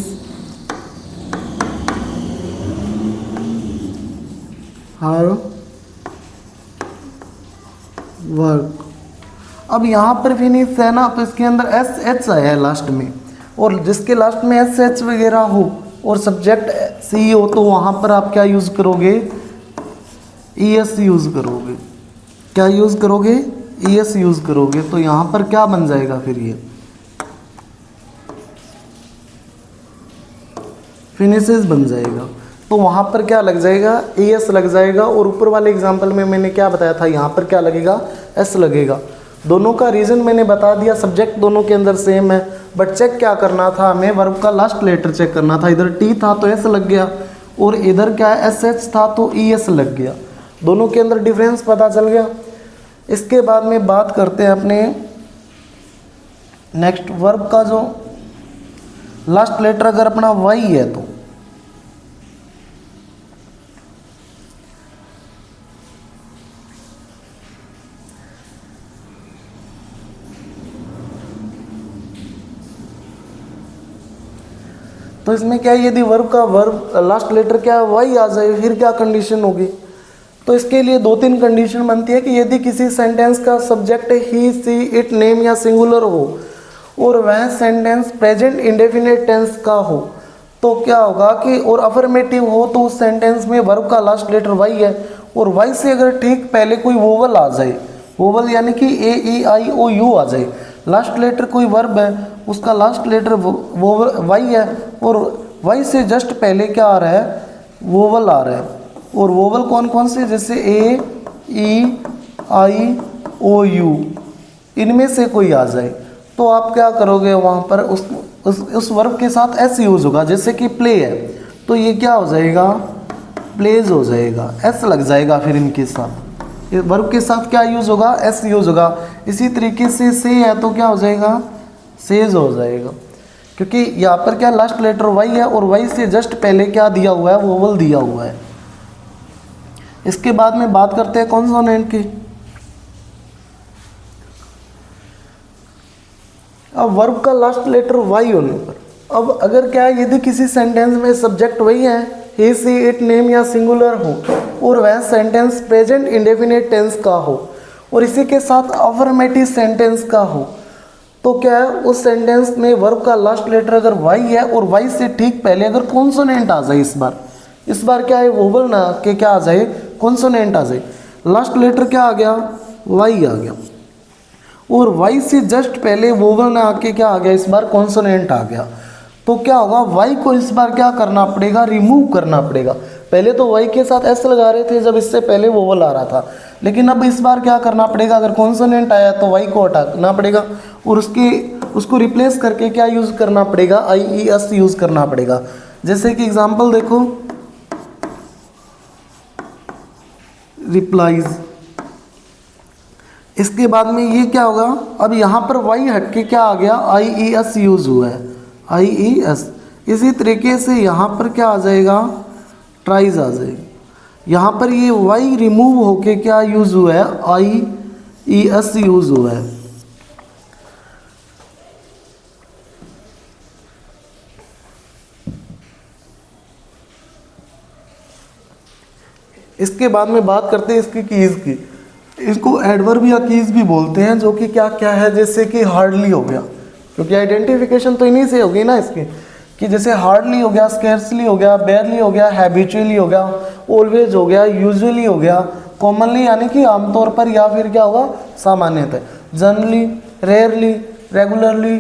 her work. अब यहाँ पर फिनिश है ना, तो इसके अंदर एस एच आया है लास्ट में, और जिसके लास्ट में एस एच वगैरह हो और सब्जेक्ट सी हो तो वहाँ पर आप क्या यूज़ करोगे, ई एस यूज़ करोगे। क्या यूज़ करोगे, ई एस यूज़ करोगे। तो यहाँ पर क्या बन जाएगा फिर, ये फिनिशेस बन जाएगा। तो वहाँ पर क्या लग जाएगा, ई एस लग जाएगा, और ऊपर वाले एग्जाम्पल में मैंने क्या बताया था, यहाँ पर क्या लगेगा, एस लगेगा। दोनों का रीज़न मैंने बता दिया, सब्जेक्ट दोनों के अंदर सेम है, बट चेक क्या करना था हमें, वर्ब का लास्ट लेटर चेक करना था। इधर टी था तो एस लग गया, और इधर क्या है, एस एच था तो ई एस लग गया। दोनों के अंदर डिफरेंस पता चल गया। इसके बाद में बात करते हैं अपने नेक्स्ट, वर्ब का जो लास्ट लेटर अगर अपना वाई है तो इसमें क्या है, यदि वर्ब का लास्ट लेटर क्या वाई आ जाए फिर क्या कंडीशन होगी। तो इसके लिए 2-3 कंडीशन बनती है कि यदि किसी सेंटेंस का subject he she it name या सिंगुलर हो और वह सेंटेंस प्रेजेंट इंडेफिनिट टेंस का हो तो क्या होगा कि, और अफर्मेटिव हो तो उस सेंटेंस में वर्ब का लास्ट लेटर वाई है, और वाई से अगर ठीक पहले कोई वोवल आ जाए, वोवल यानी कि ए ई आई ओ यू आ जाए, लास्ट लेटर कोई वर्ब है उसका लास्ट लेटर वोवल वाई है, और वाई से जस्ट पहले क्या आ रहा है, वोवल आ रहा है। और वोवल कौन कौन से, जैसे ए ई आई ओ यू, इनमें से कोई आ जाए तो आप क्या करोगे, वहाँ पर उस वर्ब के साथ एस यूज़ होगा। जैसे कि प्ले है तो ये क्या हो जाएगा, प्लेज हो जाएगा, एस लग जाएगा फिर इनके साथ। ये वर्ब के साथ क्या यूज़ होगा, एस यूज़ होगा। इसी तरीके से है तो क्या हो जाएगा, सेज हो जाएगा, क्योंकि यहाँ पर क्या लास्ट लेटर वाई है और वाई से जस्ट पहले क्या दिया हुआ है, वोवल दिया हुआ है। इसके बाद में बात करते हैं कॉन्सोनेंट की। अब वर्ब का लास्ट लेटर वाई होने पर, अब अगर क्या है, यदि किसी सेंटेंस में सब्जेक्ट वही है ही सी इट नेम या सिंगुलर हो और वह सेंटेंस प्रेजेंट इंडेफिनिट टेंस का हो और इसी के साथ अफर्मेटिव सेंटेंस का हो, तो क्या है उस सेंटेंस में वर्ब का लास्ट लेटर अगर वाई है और वाई से ठीक पहले अगर कॉन्सोनेंट आ जाए, इस बार क्या है वोवल ना के क्या आ जाए, कॉन्सोनेंट आ जाए, लास्ट लेटर क्या आ गया, वाई आ गया और वाई से जस्ट पहले वोवल ना आके क्या आ गया, इस बार कॉन्सोनेंट आ गया, तो क्या होगा वाई को इस बार क्या करना पड़ेगा, रिमूव करना पड़ेगा। पहले तो वाई के साथ एस लगा रहे थे जब इससे पहले वोवल आ रहा था, लेकिन अब इस बार क्या करना पड़ेगा, अगर कॉन्सोनेंट आया तो वाई को हटाना पड़ेगा और उसको रिप्लेस करके क्या यूज़ करना पड़ेगा, आई ई एस यूज़ करना पड़ेगा। जैसे कि एग्जांपल देखो, रिप्लाइज, इसके बाद में ये क्या होगा, अब यहाँ पर वाई हट के क्या आ गया, आई ई एस यूज़ हुआ है, आई ई एस। इसी तरीके से यहाँ पर क्या आ जाएगा, ट्राइज आ जाएगा। यहाँ पर ये वाई रिमूव होके क्या यूज़ हुआ है, आई ई एस यूज़ हुआ है। इसके बाद में बात करते हैं इसकी कीज़ की। इसको एडवर्ब या कीज़ भी बोलते हैं, जो कि क्या क्या है, जैसे कि हार्डली हो गया, क्योंकि आइडेंटिफिकेशन तो इन्हीं से होगी ना इसकी, कि जैसे हार्डली हो गया, स्केर्सली हो गया, बेयरली हो गया, हैबिचुअली हो गया, ऑलवेज हो गया, यूजुअली हो गया, कॉमनली यानी कि आमतौर पर, या फिर क्या होगा सामान्यतः, generally, rarely, regularly,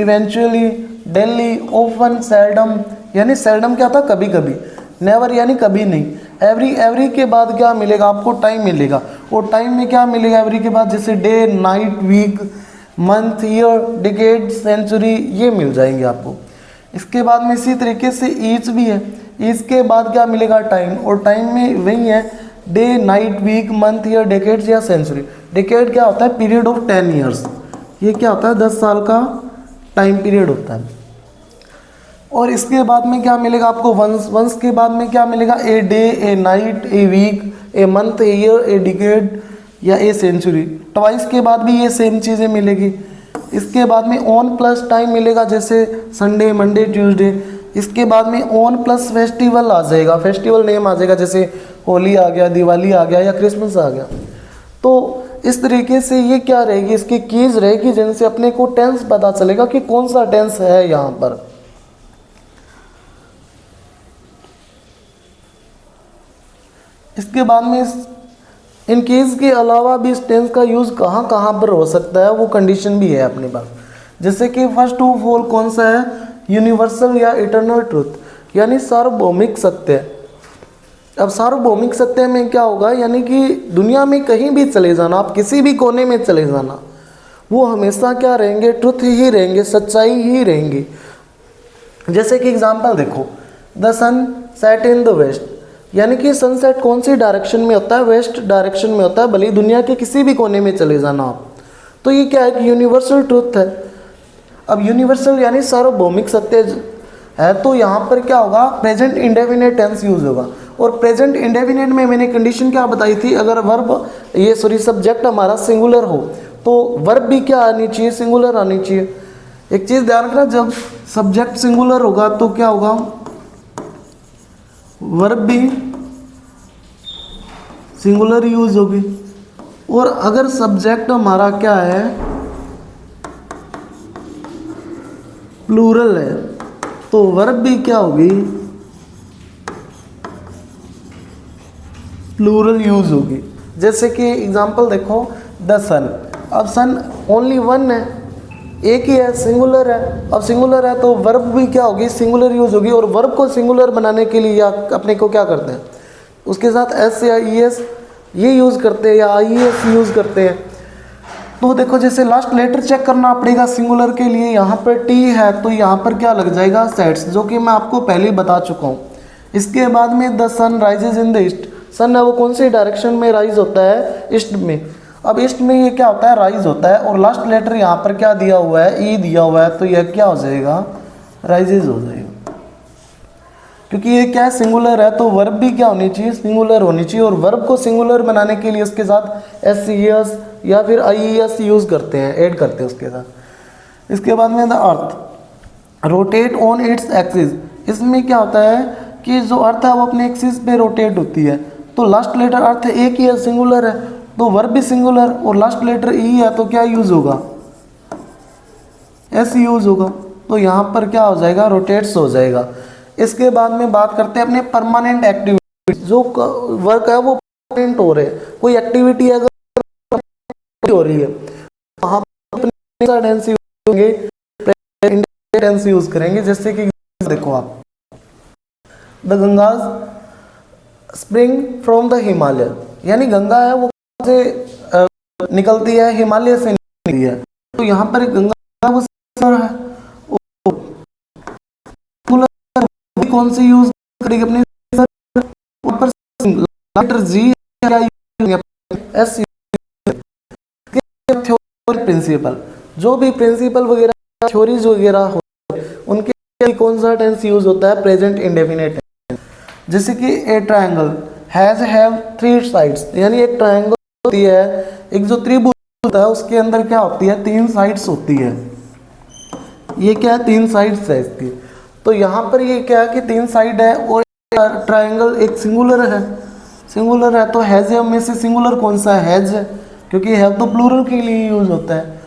eventually, daily, often, seldom यानी सेल्डम क्या था, कभी कभी, नेवर यानी कभी नहीं, एवरी के बाद क्या मिलेगा आपको, टाइम मिलेगा, और टाइम में क्या मिलेगा एवरी के बाद, जैसे day, night, week, month, year, decade, century, ये मिल जाएंगे आपको। इसके बाद में इसी तरीके से ईच भी है, ईच के बाद क्या मिलेगा, टाइम, और टाइम में वही है day, night, week, month, year, decades या सेंचुरी। डिकेड क्या होता है, पीरियड ऑफ 10 ईयर्स, ये क्या होता है 10 साल का टाइम पीरियड होता है। और इसके बाद में क्या मिलेगा आपको, वंस के बाद में क्या मिलेगा, a day, a night, a week, a month, a year, a decade या ए सेंचुरी। ट्वाइस के बाद भी ये सेम चीज़ें मिलेगी। इसके बाद में ऑन प्लस टाइम मिलेगा, जैसे संडे, मंडे, ट्यूसडे। इसके बाद में ऑन प्लस फेस्टिवल आ जाएगा, फेस्टिवल नेम आ जाएगा, जैसे होली आ गया, दिवाली आ गया या क्रिसमस आ गया। तो इस तरीके से ये क्या रहेगी, इसकी कीज रहेगी, जिनसे अपने को टेंस पता चलेगा कि कौन सा टेंस है यहाँ पर। इसके बाद में इन केस के अलावा भी इस टेंस का यूज़ कहाँ कहाँ पर हो सकता है, वो कंडीशन भी है अपने पास। जैसे कि फर्स्ट ऑफ ऑल कौन सा है, यूनिवर्सल या इटर्नल ट्रुथ, यानी सार्वभौमिक सत्य। अब सार्वभौमिक सत्य में क्या होगा, यानी कि दुनिया में कहीं भी चले जाना, आप किसी भी कोने में चले जाना, वो हमेशा क्या रहेंगे, ट्रुथ ही रहेंगे, सच्चाई ही रहेंगी। जैसे कि एग्जाम्पल देखो, the sun set in the west, यानी कि सनसेट कौन सी डायरेक्शन में होता है, वेस्ट डायरेक्शन में होता है, भले दुनिया के किसी भी कोने में चले जाना आप। तो ये क्या है कि यूनिवर्सल ट्रुथ है। अब यूनिवर्सल यानी सार्वभौमिक सत्य है, तो यहाँ पर क्या होगा, प्रेजेंट इंडेफिनिट टेंस यूज होगा। और प्रेजेंट इंडेफिनिट में मैंने कंडीशन क्या बताई थी, अगर वर्ब सब्जेक्ट हमारा सिंगुलर हो तो वर्ब भी क्या आनी चाहिए, सिंगुलर आनी चाहिए। एक चीज़ ध्यान रखना, जब सब्जेक्ट सिंगुलर होगा तो क्या होगा, वर्ब भी सिंगुलर यूज होगी। और अगर सब्जेक्ट हमारा क्या है, प्लूरल है, तो वर्ब भी क्या होगी, प्लूरल यूज होगी। जैसे कि एग्जांपल देखो, द सन, अब सन ओनली वन है, एक ही है, सिंगुलर है। अब सिंगुलर है तो वर्ब भी क्या होगी, सिंगुलर यूज होगी। और वर्ब को सिंगुलर बनाने के लिए या अपने को क्या करते हैं, उसके साथ एस या ई एस ये यूज़ करते हैं, या आई एस यूज़ करते हैं। तो देखो, जैसे लास्ट लेटर चेक करना पड़ेगा सिंगुलर के लिए, यहाँ पर टी है तो यहाँ पर क्या लग जाएगा, सेट्स, जो कि मैं आपको पहले ही बता चुका हूँ। इसके बाद में the sun rises in the east, sun है वो कौन सी डायरेक्शन में राइज होता है, ईस्ट में। अब ईस्ट में ये क्या होता है, राइज होता है। और लास्ट लेटर यहाँ पर क्या दिया हुआ है, ई दिया हुआ है, तो यह क्या हो जाएगा, राइजेज हो जाएगा। क्योंकि ये क्या है, सिंगुलर है, तो वर्ब भी क्या होनी चाहिए, सिंगुलर होनी चाहिए। और वर्ब को सिंगुलर बनाने के लिए उसके साथ एस सी एस या फिर आई ई एस यूज़ करते हैं, ऐड करते हैं उसके साथ। इसके बाद में the earth rotate on its axis, इसमें क्या होता है, कि जो अर्थ है वो अपने एक्सिस पे रोटेट होती है, तो लास्ट लेटर अर्थ एक ही है, सिंगुलर है, तो वर्ब भी सिंगुलर और लास्ट लेटर ई है, तो क्या यूज़ होगा, एस यूज़ होगा। तो यहाँ पर क्या हो जाएगा, रोटेट्स हो जाएगा। इसके बाद में बात करते हैं अपने परमानेंट एक्टिविटी, जो वर्क है वो परमानेंट हो रहे हैं, कोई एक्टिविटी अगर हो रही है वहाँ पर टेंस यूज करेंगे। जैसे कि देखो आप, the Ganges spring from the Himalaya, यानी गंगा है वो से निकलती है, हिमालय से निकलती है, तो यहाँ पर एक गंगा वो है, कौन सी यूज करेगी अपने ऊपर लेटर जी एस प्रिंसिपल, जो भी प्रिंसिपल वगैरह थ्योरीज वगैरह हो उनके लिए कौन सा टेंस यूज होता है, प्रेजेंट इंडेफिनिट टेंस। जैसे कि a triangle has have 3 sides, यानी एक ट्रायंगल होती है, एक जो त्रिभुज होता है उसके अंदर क्या होती है, 3 साइड्स होती है। ये क्या है, 3 साइड्स है इसकी। तो यहाँ पर ये क्या है कि 3 साइड है और ट्रायंगल एक सिंगुलर है, सिंगुलर है, तो हैज हैव में से सिंगुलर कौन सा है, हैज है, क्योंकि हैव तो प्लूरल के लिए यूज होता है,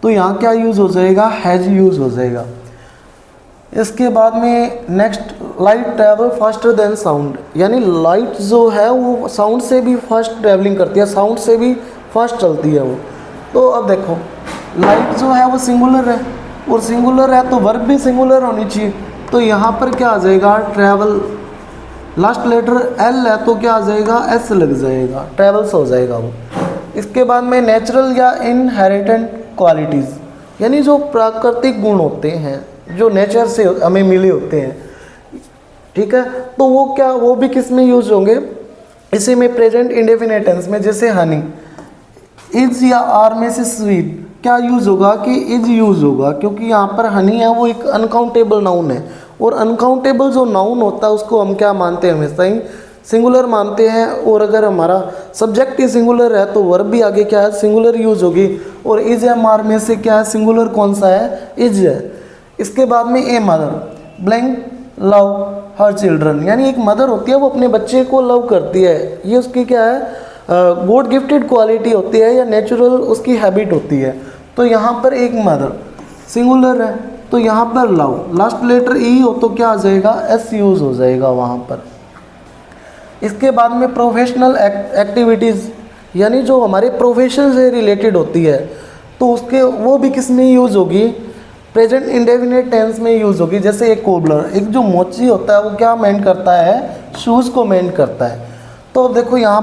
तो यहाँ क्या यूज हो जाएगा, हैज यूज हो जाएगा। इसके बाद में next, light travel faster than sound, यानी लाइट जो है वो साउंड से भी फास्ट ट्रैवलिंग करती है, साउंड से भी फास्ट चलती है वो। तो अब देखो लाइट जो है वो सिंगुलर है, और सिंगुलर है तो वर्ब भी सिंगुलर होनी चाहिए, तो यहाँ पर क्या आ जाएगा, ट्रैवल, लास्ट लेटर एल है तो क्या आ जाएगा, एस लग जाएगा, ट्रैवल्स हो जाएगा वो। इसके बाद में नेचुरल या इनहेरिटेंट क्वालिटीज़, यानी जो प्राकृतिक गुण होते हैं जो नेचर से हमें मिले होते हैं, ठीक है, तो वो क्या, वो भी किस में यूज होंगे, इसी में प्रेजेंट इंडेफिनिट टेंस में। जैसे हनी, इज या आर में से स्वीट क्या यूज होगा, कि इज यूज होगा, क्योंकि यहाँ पर हनी है वो एक अनकाउंटेबल नाउन है, और अनकाउंटेबल जो नाउन होता है उसको हम क्या मानते हैं, हमेशा ही सिंगुलर मानते हैं, और अगर हमारा सब्जेक्ट ही सिंगुलर है तो वर्ब भी आगे क्या है, सिंगुलर यूज होगी। और इज या मार में से क्या है, सिंगुलर कौन सा है, इज है। इसके बाद में a mother blank love her children, यानी एक मदर होती है वो अपने बच्चे को लव करती है, ये उसकी क्या है, गॉड गिफ्टेड क्वालिटी होती है या नेचुरल उसकी हैबिट होती है। तो यहाँ पर एक मदर सिंगुलर है, तो यहाँ पर लव लास्ट लेटर ई हो तो क्या आ जाएगा, एस यूज हो जाएगा वहाँ पर। इसके बाद में प्रोफेशनल एक्टिविटीज़, यानी जो हमारे प्रोफेशन से रिलेटेड होती है, तो उसके वो भी किस में यूज़ होगी, प्रेजेंट इंडेफिनिट टेंस में यूज़ होगी। जैसे एक कोबलर, एक जो मोची होता है वो क्या मेंट करता है, शूज़ को मेंट करता है। तो देखो यहाँ